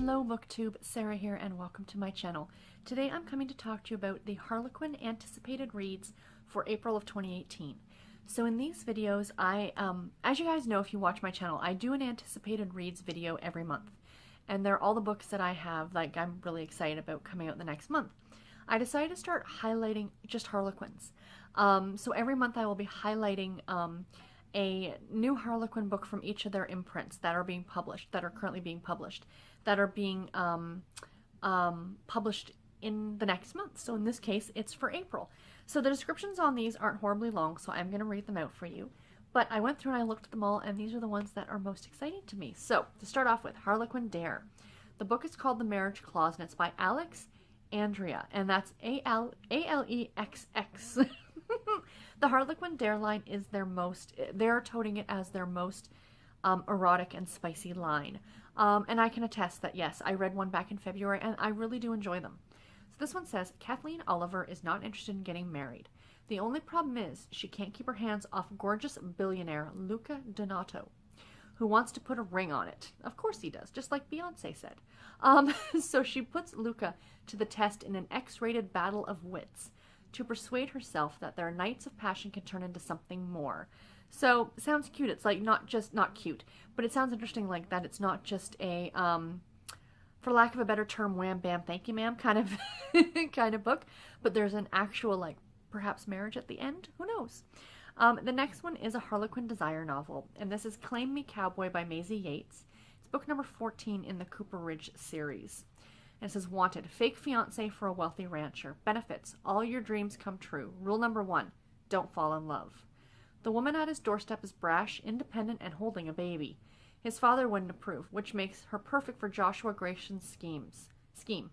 Hello BookTube, Sarah here and welcome to my channel. Today I'm coming to talk to you about the Harlequin anticipated reads for April of 2018. So in these videos, as you guys know if you watch my channel, I do an anticipated reads video every month. And they're all the books that I have, like I'm really excited about coming out the next month. I decided to start highlighting just Harlequins. So every month I will be highlighting a new Harlequin book from each of their imprints that are being published, that are currently being published, that are being published in the next month. So in this case, it's for April. So the descriptions on these aren't horribly long, so I'm going to read them out for you. But I went through and I looked at them all, and these are the ones that are most exciting to me. So to start off with, Harlequin Dare. The book is called The Marriage Clause, and it's by Alexx, Andria, and that's A-L-E-X-X. The Harlequin Dare line is their most, they're toting it as their most erotic and spicy line. And I can attest that, yes, I read one back in February and I really do enjoy them. So this one says, Kathleen Oliver is not interested in getting married. The only problem is she can't keep her hands off gorgeous billionaire Luca Donato, who wants to put a ring on it. Of course he does, just like Beyonce said. So she puts Luca to the test in an X-rated battle of wits, to persuade herself that their nights of passion can turn into something more. So, sounds cute. It's like not cute, but it sounds interesting like that it's not just a, for lack of a better term, wham bam thank you ma'am kind of, kind of book, but there's an actual, like, perhaps marriage at the end? Who knows? The next one is a Harlequin Desire novel, and this is Claim Me Cowboy by Maisey Yates. It's book number 14 in the Cooper Ridge series. And it says, wanted, fake fiancé for a wealthy rancher. Benefits, all your dreams come true. Rule number 1, don't fall in love. The woman at his doorstep is brash, independent, and holding a baby. His father wouldn't approve, which makes her perfect for Joshua Grayson's scheme.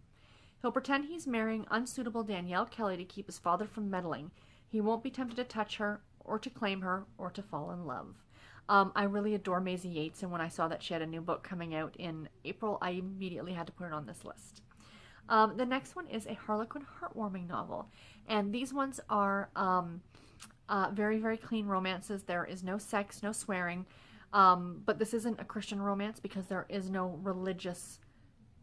He'll pretend he's marrying unsuitable Danielle Kelly to keep his father from meddling. He won't be tempted to touch her, or to claim her, or to fall in love. I really adore Maisey Yates, and when I saw that she had a new book coming out in April, I immediately had to put it on this list. The next one is a Harlequin heartwarming novel, and these ones are very, very clean romances. There is no sex, no swearing, but this isn't a Christian romance because there is no religious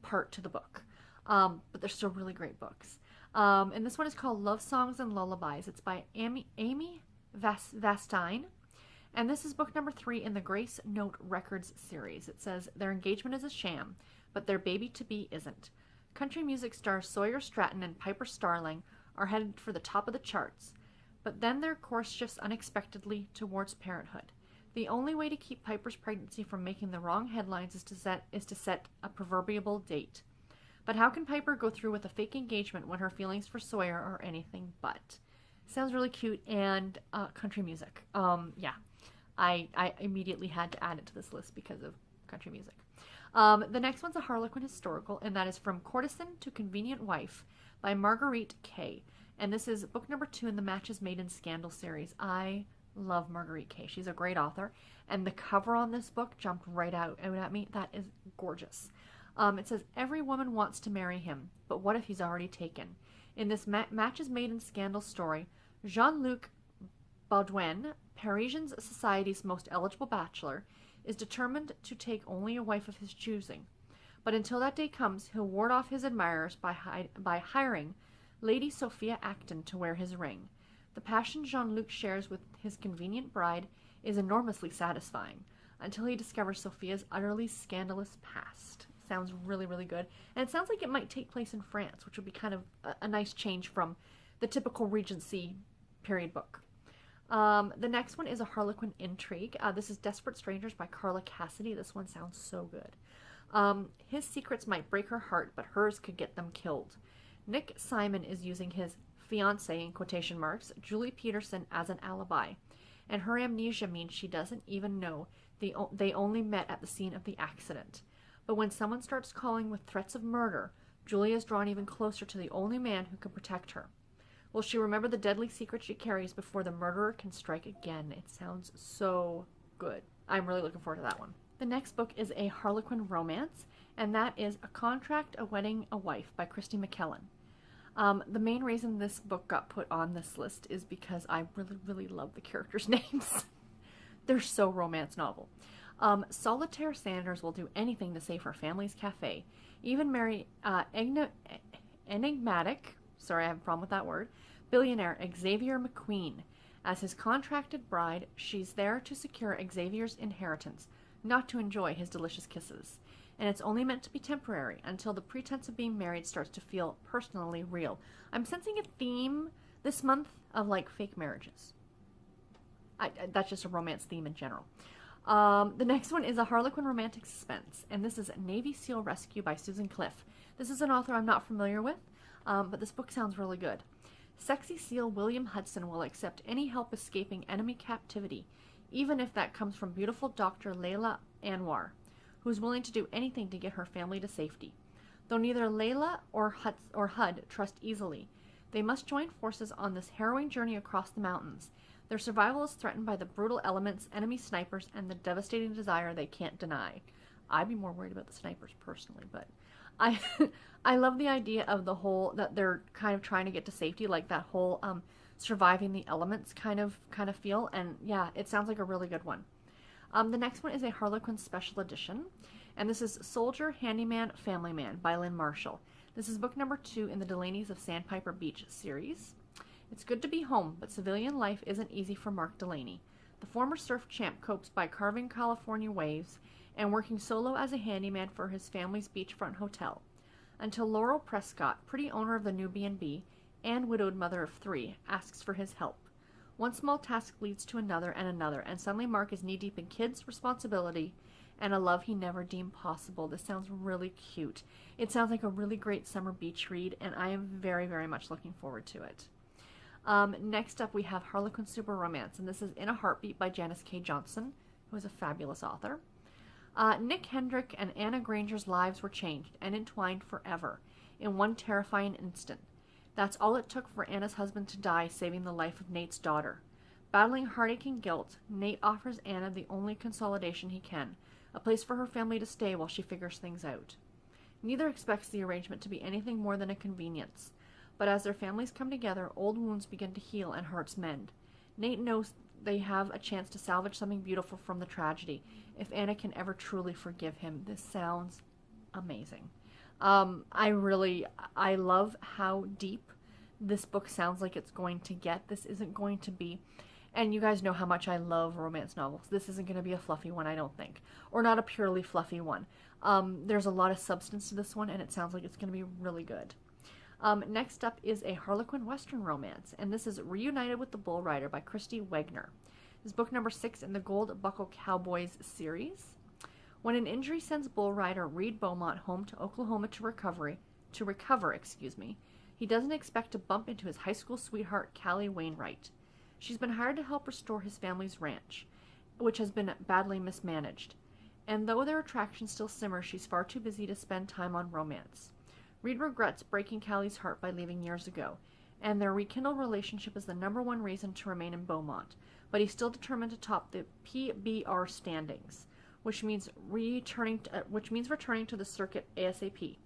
part to the book, but they're still really great books. And this one is called Love Songs and Lullabies. It's by Amy Vastine. And this is book number 3 in the Grace Note Records series. It says, their engagement is a sham, but their baby-to-be isn't. Country music stars Sawyer Stratton and Piper Starling are headed for the top of the charts, but then their course shifts unexpectedly towards parenthood. The only way to keep Piper's pregnancy from making the wrong headlines is to set a proverbial date. But how can Piper go through with a fake engagement when her feelings for Sawyer are anything but? Sounds really cute, and country music. Yeah. I immediately had to add it to this list because of country music. The next one's a Harlequin historical, and that is From Courtesan to Convenient Wife by Marguerite, Kaye. And this is book number 2 in the Matches Made in Scandal series. I love Marguerite Kaye. She's a great author, and the cover on this book jumped right out at me. That is gorgeous. It says, every woman wants to marry him, but what if he's already taken? In this Matches Made in Scandal story, Jean-Luc Baudouin, Parisian society's most eligible bachelor, is determined to take only a wife of his choosing. But until that day comes, he'll ward off his admirers by hiring Lady Sophia Acton to wear his ring. The passion Jean-Luc shares with his convenient bride is enormously satisfying, until he discovers Sophia's utterly scandalous past. Sounds really, really good. And it sounds like it might take place in France, which would be kind of a nice change from the typical Regency period book. The next one is a Harlequin intrigue. This is Desperate Strangers by Carla Cassidy. This one sounds so good. His secrets might break her heart, but hers could get them killed. Nick Simon is using his fiancée, in quotation marks, Julie Peterson, as an alibi, and her amnesia means she doesn't even know they only met at the scene of the accident. But when someone starts calling with threats of murder, Julie is drawn even closer to the only man who can protect her. Will she remember the deadly secret she carries before the murderer can strike again? It sounds so good. I'm really looking forward to that one. The next book is a Harlequin romance, and that is A Contract, a Wedding, a Wife by Christy McKellen. The main reason this book got put on this list is because I really, really love the characters' names. They're so romance novel. Solitaire Sanders will do anything to save her family's cafe. Even marry enigmatic, sorry, I have a problem with that word, billionaire Xavier McQueen. As his contracted bride, she's there to secure Xavier's inheritance, not to enjoy his delicious kisses. And it's only meant to be temporary until the pretense of being married starts to feel personally real. I'm sensing a theme this month of like fake marriages. That's just a romance theme in general. The next one is a Harlequin romantic suspense, and this is Navy SEAL Rescue by Susan Cliff. This is an author I'm not familiar with, but this book sounds really good. Sexy SEAL William Hudson will accept any help escaping enemy captivity, even if that comes from beautiful Dr. Layla Anwar, who's willing to do anything to get her family to safety. Though neither Layla or Hud trust easily, they must join forces on this harrowing journey across the mountains. Their survival is threatened by the brutal elements, enemy snipers, and the devastating desire they can't deny. I'd be more worried about the snipers personally, but I love the idea of the whole, that they're kind of trying to get to safety, like that whole surviving the elements kind of feel, and yeah, it sounds like a really good one. The next one is a Harlequin special edition, and this is Soldier, Handyman, Family Man by Lynne Marshall. This is book number 2 in the Delaney's of Sandpiper Beach series. It's good to be home, but civilian life isn't easy for Mark Delaney. The former surf champ copes by carving California waves and working solo as a handyman for his family's beachfront hotel, until Laurel Prescott, pretty owner of the new B&B and widowed mother of 3, asks for his help. One small task leads to another, and suddenly Mark is knee-deep in kids, responsibility, and a love he never deemed possible. This sounds really cute. It sounds like a really great summer beach read, and I am very, very much looking forward to it. Next up, we have Harlequin Super Romance, and this is In a Heartbeat by Janice K. Johnson, who is a fabulous author. Nick Hendrick and Anna Granger's lives were changed and entwined forever in one terrifying instant. That's all it took for Anna's husband to die, saving the life of Nate's daughter. Battling heartache and guilt, Nate offers Anna the only consolidation he can, a place for her family to stay while she figures things out. Neither expects the arrangement to be anything more than a convenience, but as their families come together, old wounds begin to heal and hearts mend. Nate knows they have a chance to salvage something beautiful from the tragedy, if Anna can ever truly forgive him. This sounds amazing. I love how deep this book sounds like it's going to get. This isn't going to be, and you guys know how much I love romance novels. This isn't going to be a fluffy one, I don't think, or not a purely fluffy one. There's a lot of substance to this one, and it sounds like it's going to be really good. Next up is a Harlequin Western romance, and this is Reunited with the Bull Rider by Christy Wenger. This is book number 6 in the Gold Buckle Cowboys series. When an injury sends Bull Rider Reed Beaumont home to Oklahoma to recover, he doesn't expect to bump into his high school sweetheart, Callie Wainwright. She's been hired to help restore his family's ranch, which has been badly mismanaged. And though their attraction still simmers, she's far too busy to spend time on romance. Reed regrets breaking Callie's heart by leaving years ago, and their rekindled relationship is the number one reason to remain in Beaumont, but he's still determined to top the PBR standings, which means returning to the circuit ASAP.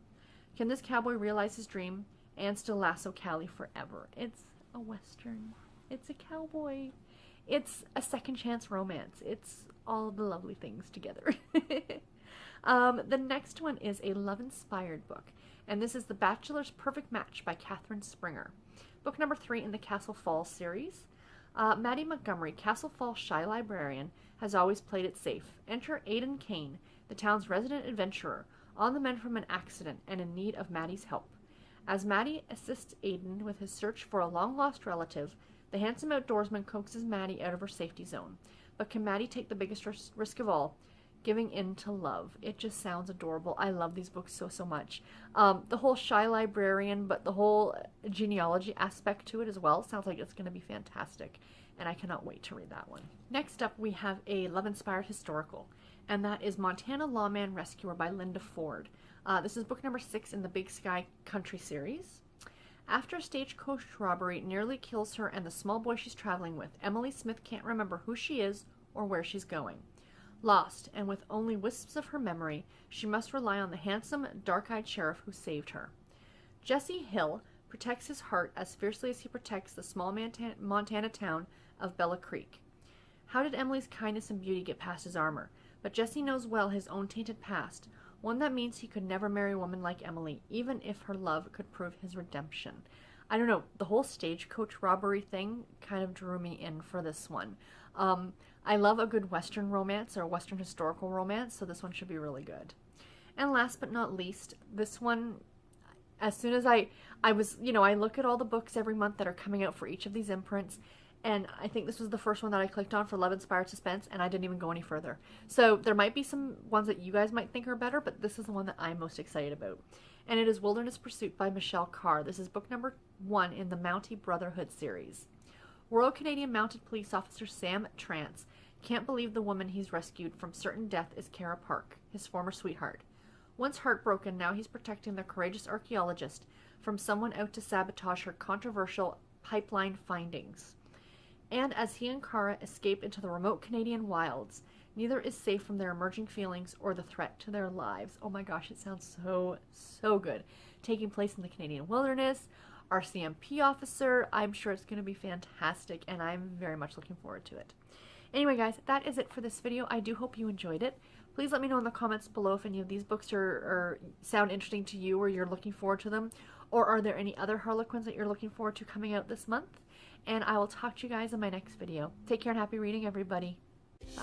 Can this cowboy realize his dream and still lasso Callie forever? It's a Western. It's a cowboy. It's a second chance romance. It's all the lovely things together. The next one is a love-inspired book, and this is The Bachelor's Perfect Match by Kathryn Springer. Book number 3 in the Castle Falls series. Maddie Montgomery, Castle Falls shy librarian, has always played it safe. Enter Aidan Kane, the town's resident adventurer, on the mend from an accident and in need of Maddie's help. As Maddie assists Aidan with his search for a long-lost relative, the handsome outdoorsman coaxes Maddie out of her safety zone. But can Maddie take the biggest risk of all, giving in to love? It just sounds adorable. I love these books so much. The whole shy librarian, but the whole genealogy aspect to it as well sounds like it's going to be fantastic, and I cannot wait to read that one. Next up, we have a love-inspired historical, and that is Montana Lawman Rescuer by Linda Ford. This is book number 6 in the Big Sky Country series. After a stagecoach robbery nearly kills her and the small boy she's traveling with, Emily Smith can't remember who she is or where she's going. Lost, and with only wisps of her memory, she must rely on the handsome, dark-eyed sheriff who saved her. Jesse Hill protects his heart as fiercely as he protects the small Montana town of Bella Creek. How did Emily's kindness and beauty get past his armor? But Jesse knows well his own tainted past, one that means he could never marry a woman like Emily, even if her love could prove his redemption. I don't know, the whole stagecoach robbery thing kind of drew me in for this one. I love a good Western romance or Western historical romance, so this one should be really good. And last but not least, this one, as soon as I was, I look at all the books every month that are coming out for each of these imprints, and I think this was the first one that I clicked on for Love Inspired Suspense, and I didn't even go any further. So there might be some ones that you guys might think are better, but this is the one that I'm most excited about. And it is Wilderness Pursuit by Michelle Carr. This is book number 1 in the Mountie Brotherhood series. Royal Canadian Mounted Police Officer Sam Trance can't believe the woman he's rescued from certain death is Kara Park, his former sweetheart. Once heartbroken, now he's protecting the courageous archaeologist from someone out to sabotage her controversial pipeline findings. And as he and Kara escape into the remote Canadian wilds, neither is safe from their emerging feelings or the threat to their lives. Oh my gosh, it sounds so good. Taking place in the Canadian wilderness, RCMP officer. I'm sure it's going to be fantastic, and I'm very much looking forward to it. Anyway, guys, that is it for this video. I do hope you enjoyed it. Please let me know in the comments below if any of these books sound interesting to you or you're looking forward to them. Or are there any other Harlequins that you're looking forward to coming out this month? And I will talk to you guys in my next video. Take care and happy reading, everybody. Bye.